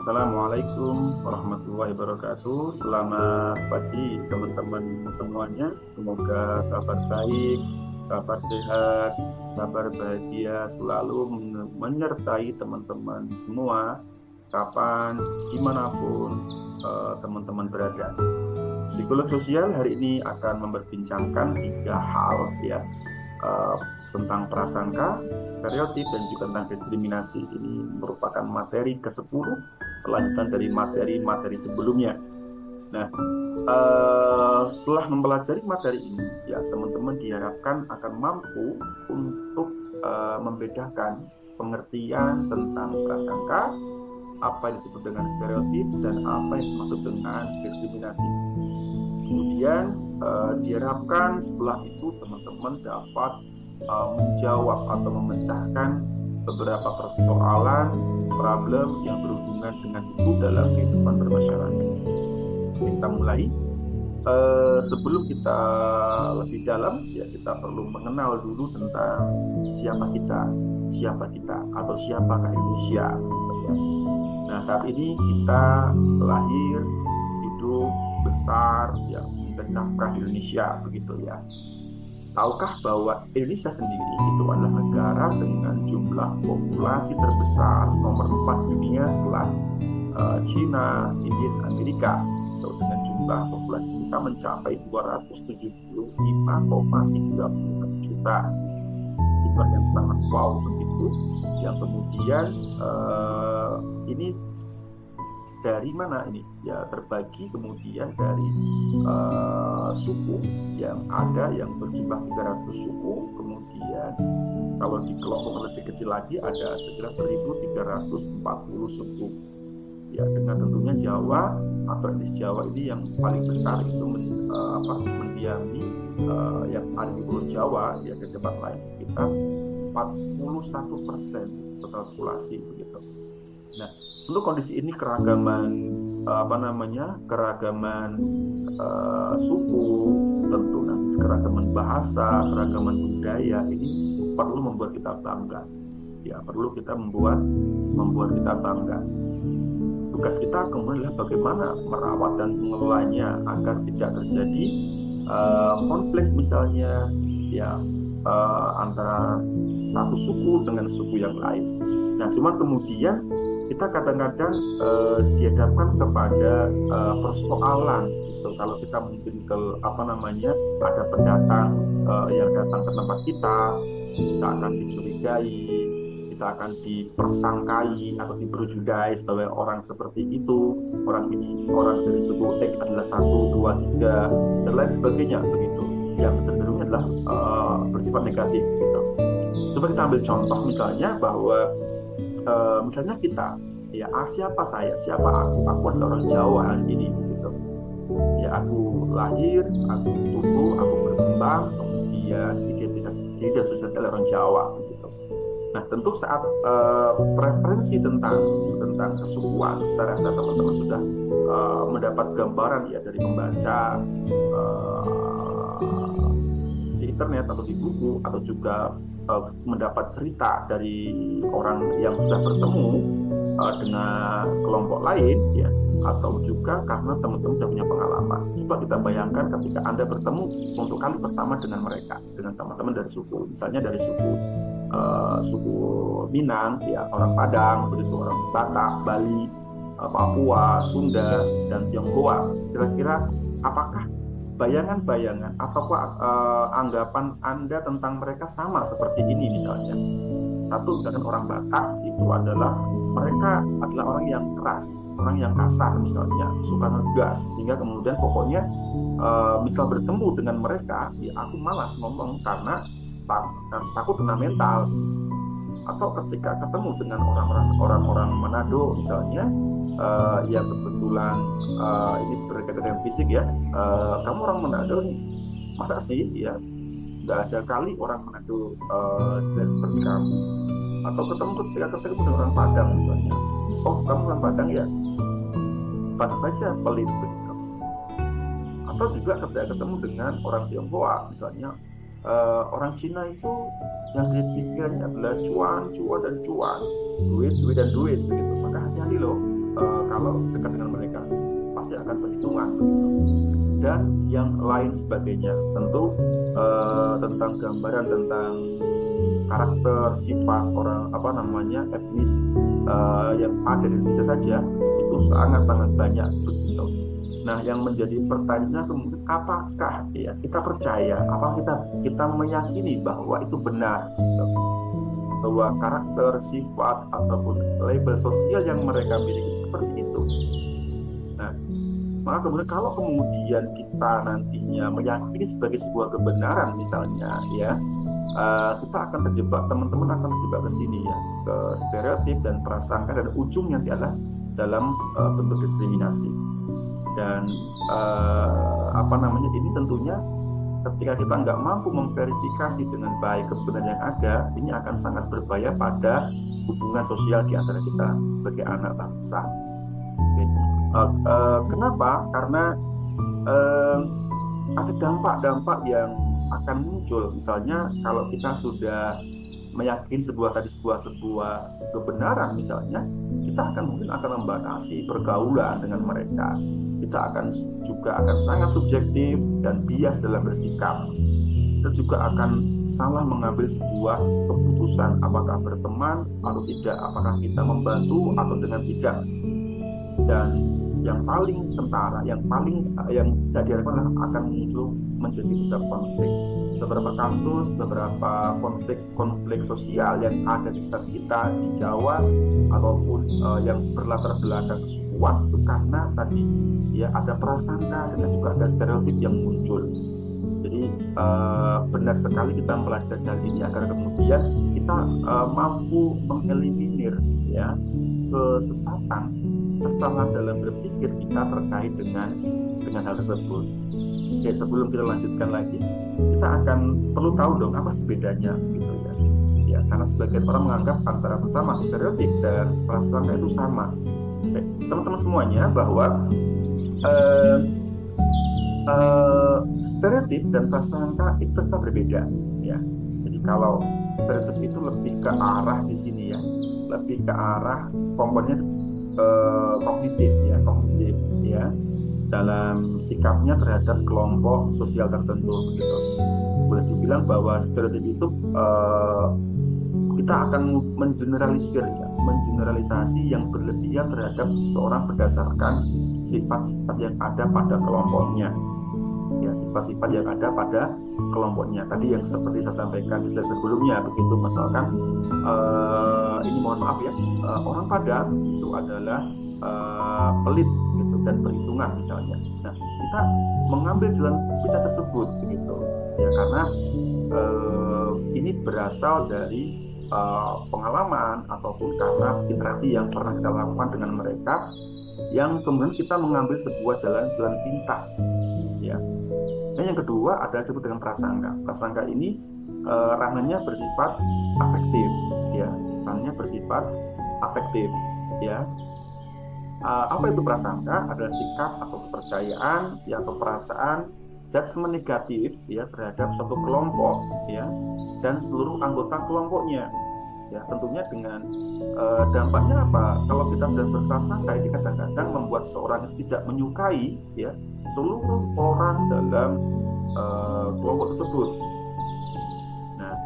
Assalamualaikum warahmatullahi wabarakatuh. Selamat pagi teman-teman semuanya. Semoga kabar baik, kabar sehat, kabar bahagia selalu menyertai teman-teman semua kapan, dimanapun teman-teman berada. Psikolog sosial hari ini akan memperbincangkan tiga hal ya, eh, tentang prasangka, stereotip, dan juga tentang diskriminasi. Ini merupakan materi ke-10, kelanjutan dari materi-materi sebelumnya. Nah, setelah mempelajari materi ini, ya teman-teman diharapkan akan mampu untuk membedakan pengertian tentang prasangka, apa yang disebut dengan stereotip, dan apa yang dimaksud dengan diskriminasi. Kemudian diharapkan setelah itu teman-teman dapat menjawab atau memecahkan beberapa persoalan, problem yang berhubungan dengan itu dalam kehidupan bermasyarakat. Kita mulai. Sebelum kita lebih dalam, ya kita perlu mengenal dulu tentang siapa kita atau siapakah Indonesia. Ya. Nah, saat ini kita lahir, hidup, besar, ya mencari nafkah di Indonesia, begitu ya. Tahukah bahwa Indonesia sendiri itu adalah negara dengan jumlah populasi terbesar nomor 4 dunia setelah China, India, dan Amerika. So, dengan jumlah populasi kita mencapai 275,3 juta. Itu yang sangat wow begitu. Yang kemudian ini dari mana ini? Ya terbagi kemudian dari suku yang ada yang berjumlah 300 suku, kemudian kalau dikelompok lebih kecil lagi ada sekitar 1.340 suku. Ya dengan tentunya Jawa atau etnis Jawa ini yang paling besar itu mendiami yang ada di Pulau Jawa, ya di tempat lain sekitar 41% total populasi begitu. Nah, untuk kondisi ini keragaman suku, tentu keragaman bahasa, keragaman budaya ini perlu membuat kita bangga. Ya, perlu kita membuat kita bangga. Tugas kita kemudian adalah bagaimana merawat dan mengelolanya agar tidak terjadi konflik misalnya ya antara satu suku dengan suku yang lain. Nah, cuma kemudian kita kadang-kadang dihadapkan kepada persoalan gitu. Kalau kita mungkin ada pendatang yang datang ke tempat kita akan dicurigai, kita akan dipersangkai atau diperjudai sebagai orang seperti itu, orang ini orang dari suku X adalah 1, 2, 3 dan lain sebagainya begitu. Yang cenderung adalah bersifat negatif gitu. Coba kita ambil contoh misalnya bahwa misalnya kita ya siapa aku adalah orang Jawa ini gitu ya, aku lahir, aku tumbuh, aku berkembang, kemudian identitas diri dan sosial orang Jawa gitu. Nah, tentu saat preferensi tentang kesukuan, saya rasa teman-teman sudah mendapat gambaran ya dari membaca di internet atau di buku atau juga mendapat cerita dari orang yang sudah bertemu dengan kelompok lain ya, atau juga karena teman-teman sudah punya pengalaman. Coba kita bayangkan ketika Anda bertemu untuk kali pertama dengan mereka, dengan teman-teman dari suku, misalnya dari suku Minang ya, orang Padang, begitu, orang Batak, Bali, Papua, Sunda, dan Tionghoa. Kira-kira apakah bayangan-bayangan atau anggapan Anda tentang mereka sama seperti ini misalnya? Satu, misalkan orang Batak itu adalah mereka adalah orang yang keras, orang yang kasar misalnya, suka ngegas, sehingga kemudian pokoknya misal bertemu dengan mereka, ya aku malas ngomong karena takut kena mental. Atau ketika ketemu dengan orang-orang Manado misalnya, yang kebetulan ini berkaitan dengan fisik ya, kamu orang Manado nih, masa sih ya nggak ada kali orang Manado jelas seperti kamu. Atau ketika ketemu dengan orang Padang misalnya, oh kamu orang Padang ya, pantas saja pelit begitu. Atau juga ketika ketemu dengan orang Tionghoa misalnya, orang Cina itu yang pikirannya adalah cuan dan cuan, duit dan duit begitu. Maka hati-hati loh, dekat dengan mereka, pasti akan perhitungan. Dan yang lain sebagainya, tentu tentang gambaran tentang karakter, sifat orang etnis yang ada di Indonesia saja itu sangat-sangat banyak begitu. Nah, yang menjadi pertanyaannya kemudian apakah ya kita percaya, apakah kita meyakini bahwa itu benar gitu, bahwa karakter, sifat ataupun label sosial yang mereka miliki seperti itu. Nah, maka kemudian kalau kemudian kita nantinya meyakini sebagai sebuah kebenaran misalnya ya, kita akan terjebak, teman-teman akan terjebak ke sini ya, ke stereotip dan prasangka, dan ujungnya adalah dalam bentuk diskriminasi. Dan ini tentunya ketika kita nggak mampu memverifikasi dengan baik kebenaran yang ada, ini akan sangat berbahaya pada hubungan sosial di antara kita sebagai anak bangsa. Kenapa? Karena ada dampak-dampak yang akan muncul. Misalnya kalau kita sudah meyakini sebuah kebenaran misalnya, kita mungkin akan membatasi pergaulan dengan mereka. Kita akan sangat subjektif dan bias dalam bersikap. Kita juga akan salah mengambil sebuah keputusan, apakah berteman atau tidak, apakah kita membantu atau dengan tidak. Dan yang paling kentara, yang tidak diharapkan adalah akan muncul menjadi beberapa konflik. Beberapa kasus, beberapa konflik sosial yang ada di sekitar kita di Jawa ataupun yang berlatar belakang kesukuan itu karena tadi ya ada prasangka dan juga ada stereotip yang muncul. Jadi benar sekali kita mempelajari hal ini agar kemudian kita mampu mengeliminir ya kesalahan dalam berpikir kita terkait dengan hal tersebut. Oke, sebelum kita lanjutkan lagi, kita akan perlu tahu dong apa sih bedanya gitu ya. Ya, karena sebagian orang menganggap antara pertama stereotip dan prasangka itu sama. Oke, teman-teman semuanya, bahwa stereotip dan prasangka itu tetap berbeda ya. Jadi kalau stereotip itu lebih ke arah di sini ya, lebih ke arah komponennya kognitif ya, dalam sikapnya terhadap kelompok sosial tertentu begitu. Boleh dibilang bahwa stereotip itu kita akan mengeneralisasi yang berlebihan terhadap seseorang berdasarkan sifat-sifat yang ada pada kelompoknya. Ya, sifat-sifat yang ada pada kelompoknya. Tadi yang seperti saya sampaikan di slide sebelumnya begitu, misalkan ini mohon maaf ya, orang Padang itu adalah pelit gitu dan perhitungan misalnya. Nah, kita mengambil jalan kita tersebut begitu ya, karena ini berasal dari pengalaman ataupun karena interaksi yang pernah kita lakukan dengan mereka, yang kemudian kita mengambil sebuah jalan pintas ya. Dan yang kedua ada disebut dengan prasangka. Prasangka ini ranahnya bersifat afektif ya, ya. Apa itu prasangka? Adalah sikap atau kepercayaan ya, atau perasaan judgement negatif ya terhadap suatu kelompok ya dan seluruh anggota kelompoknya ya. Tentunya dengan dampaknya apa? Kalau kita sudah berprasangka, ini kadang-kadang membuat seorang tidak menyukai ya seluruh orang dalam kelompok tersebut. Nah,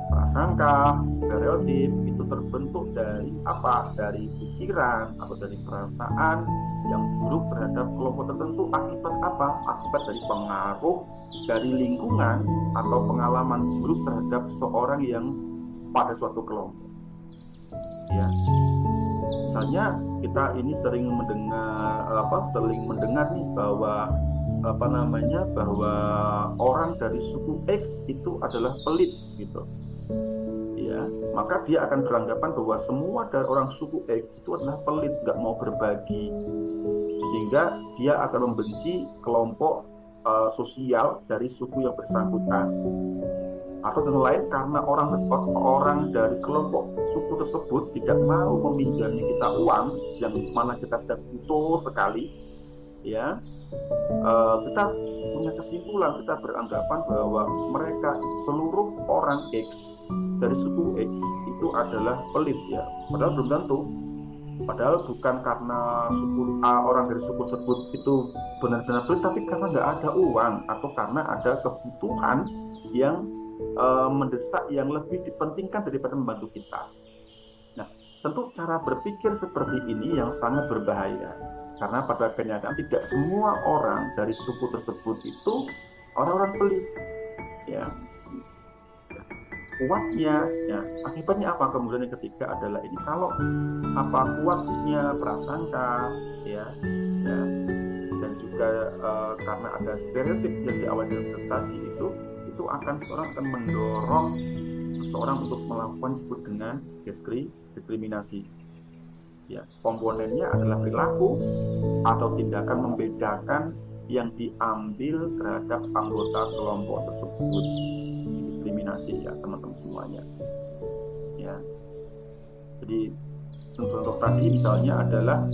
prasangka, stereotip itu terbentuk dari apa? Dari pikiran atau dari perasaan yang buruk terhadap kelompok tertentu. Akibat apa? Akibat dari pengaruh dari lingkungan atau pengalaman buruk terhadap seorang yang pada suatu kelompok. Ya, misalnya kita ini sering mendengar nih bahwa bahwa orang dari suku X itu adalah pelit gitu. Ya, maka dia akan beranggapan bahwa semua dari orang suku X itu adalah pelit, nggak mau berbagi, sehingga dia akan membenci kelompok sosial dari suku yang bersangkutan. Atau dengan lain, karena orang dari kelompok suku tersebut tidak mau meminjami kita uang yang mana kita sedang butuh sekali, ya, kita punya kesimpulan, kita beranggapan bahwa mereka seluruh orang X dari suku X itu adalah pelit ya, padahal belum tentu Padahal bukan karena orang dari suku tersebut itu benar-benar pelit, tapi karena nggak ada uang atau karena ada kebutuhan yang mendesak yang lebih dipentingkan daripada membantu kita. Nah, tentu cara berpikir seperti ini yang sangat berbahaya karena pada kenyataan tidak semua orang dari suku tersebut itu orang-orang pelit, ya. Kuatnya, ya, akibatnya apa? Kemudian yang ketiga adalah ini, kalau kuatnya prasangka, ya, dan juga karena ada stereotip yang di awal tadi itu seorang akan mendorong seseorang untuk melakukan disebut dengan diskriminasi. Ya, komponennya adalah perilaku atau tindakan membedakan yang diambil terhadap anggota kelompok tersebut. Diskriminasi, ya teman-teman semuanya. Ya, jadi contoh tadi misalnya adalah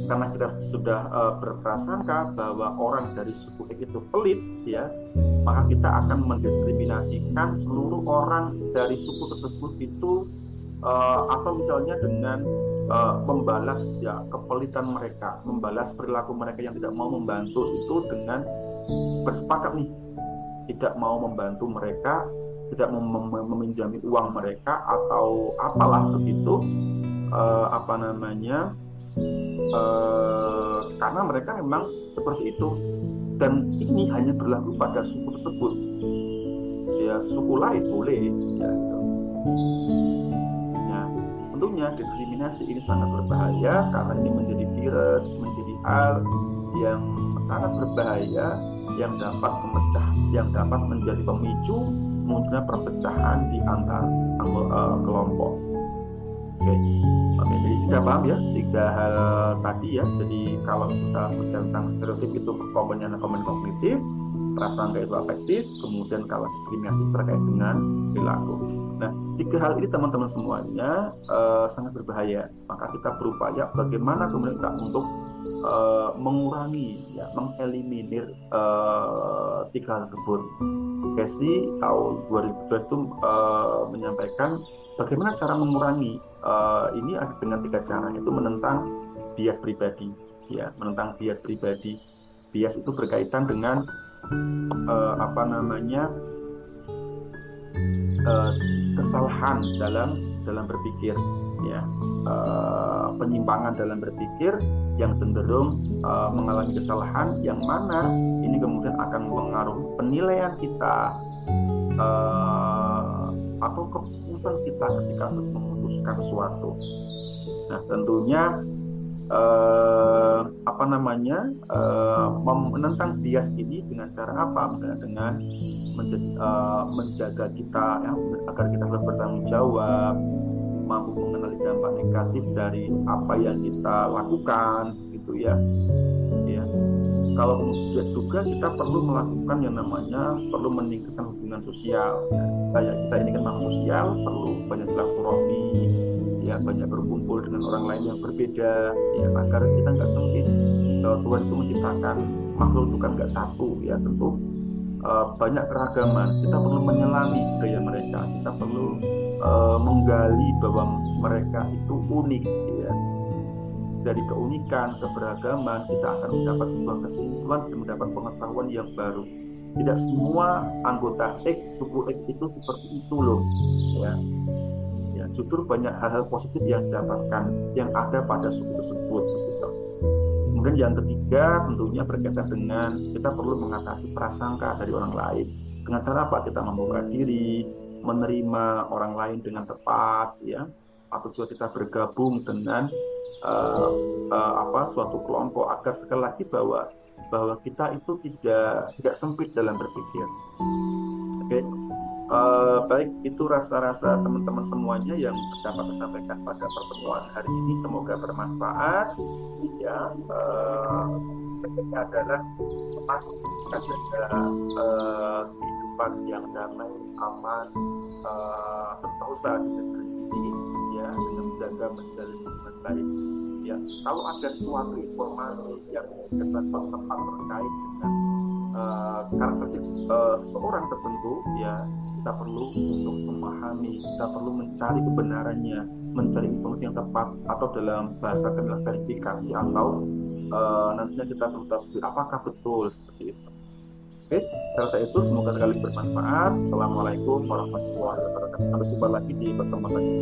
karena kita sudah berprasangka bahwa orang dari suku X itu pelit, ya, maka kita akan mendiskriminasikan seluruh orang dari suku tersebut itu, atau misalnya dengan membalas, ya, kepelitan mereka, membalas perilaku mereka yang tidak mau membantu itu dengan bersepakat nih tidak mau membantu mereka, tidak meminjami uang mereka atau apalah begitu, karena mereka memang seperti itu, dan ini hanya berlaku pada suku tersebut. Ya, suku lain boleh, ya, gitu. Ya, tentunya diskriminasi ini sangat berbahaya karena ini menjadi virus, menjadi hal yang sangat berbahaya yang dapat menjadi pemicu munculnya perpecahan di antar kelompok. Oke, jadi sudah paham ya 3 hal tadi ya. Jadi kalau kita bicara tentang stereotip itu komponen kognitif, prasangka itu afektif, kemudian kalau diskriminasi terkait dengan perilaku. Nah, 3 hal ini teman-teman semuanya sangat berbahaya. Maka kita berupaya bagaimana kemudian kita untuk mengurangi, ya, mengeliminir 3 hal tersebut. Casey tahun 2012 itu menyampaikan bagaimana cara mengurangi ini dengan 3 cara, yaitu menentang bias pribadi, ya, menentang bias pribadi. Bias itu berkaitan dengan kesalahan dalam berpikir, ya, penyimpangan dalam berpikir yang cenderung mengalami kesalahan yang mana ini kemudian akan mengaruhi penilaian kita atau keputusan kita ketika memutuskan sesuatu. Nah, tentunya menentang bias ini dengan cara apa? Misalnya dengan menjaga kita, ya, agar kita bertanggung jawab, mampu mengenali dampak negatif dari apa yang kita lakukan, gitu ya. Ya. Kalau kemudian juga kita perlu melakukan yang namanya perlu meningkatkan hubungan sosial. Kita ini kan makhluk sosial, perlu banyak silaturahmi, ya, banyak berkumpul dengan orang lain yang berbeda, ya, agar kita nggak sempit. Tuhan itu menciptakan makhluk itu kan nggak satu, ya, tentu banyak keragaman. Kita perlu menyelami budaya mereka, kita perlu menggali bahwa mereka itu unik, ya. Dari keunikan, keberagaman kita akan mendapat sebuah kesimpulan dan mendapat pengetahuan yang baru. Tidak semua anggota X, suku X itu seperti itu loh, ya. Ya, justru banyak hal-hal positif yang didapatkan yang ada pada suku tersebut, begitu. Kemudian yang ketiga tentunya berkaitan dengan kita perlu mengatasi prasangka dari orang lain. Dengan cara apa? Kita membuka diri, menerima orang lain dengan tepat, ya, atau juga kita bergabung dengan suatu kelompok agar sekali lagi bahwa kita itu tidak sempit dalam berpikir. Oke. Baik, itu rasa-rasa teman-teman semuanya yang dapat saya sampaikan pada pertemuan hari ini. Semoga bermanfaat. Ya, berikutnya adalah kita jaga kehidupan yang damai, aman, bertausa di negeri ini, ya, dengan menjaga menjalin hubungan baik. Ya, kalau ada suatu informasi yang tepat terkait dengan karakteristik seseorang tertentu, ya, kita perlu untuk memahami, kita perlu mencari kebenarannya, mencari informasi yang tepat, atau dalam bahasa kami verifikasi, atau nantinya kita mengetahui apakah betul seperti itu. Oke, saya rasa itu semoga sekali bermanfaat. Assalamualaikum warahmatullahi wabarakatuh. Sampai jumpa lagi di pertemuan lagi.